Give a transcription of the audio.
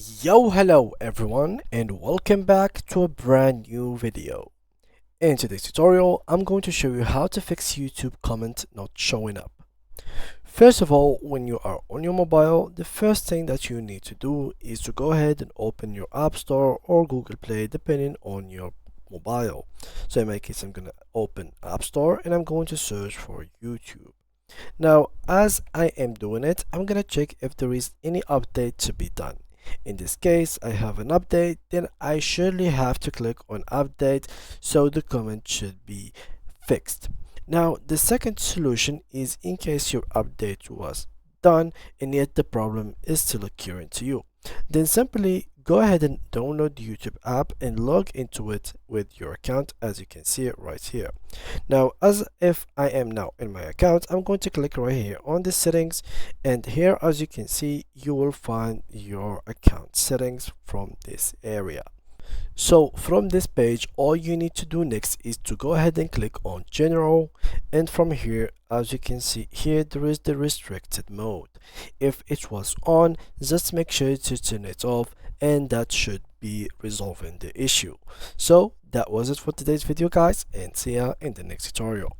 Hello everyone, and welcome back to a brand new video. In today's tutorial, I'm going to show you how to fix YouTube comment not showing up. First of all, when you are on your mobile, the first thing that you need to do is to go ahead and open your App Store or Google Play depending on your mobile. So in my case, I'm going to open App Store and I'm going to search for YouTube. Now, as I am doing it, I'm going to check if there is any update to be done. In this case, I have an update, then I surely have to click on update so the comment should be fixed. Now, the second solution is in case your update was done and yet the problem is still occurring to you. Then simply go ahead and download the YouTube app and log into it with your account, as you can see it right here. Now, as if I am now in my account, I'm going to click right here on the settings, and here, as you can see, you will find your account settings from this area. So from this page, all you need to do next is to go ahead and click on general, and from here, as you can see here, there is the restricted mode. If it was on, just make sure to turn it off, and that should be resolving the issue. So that was it for today's video, guys, and see ya in the next tutorial.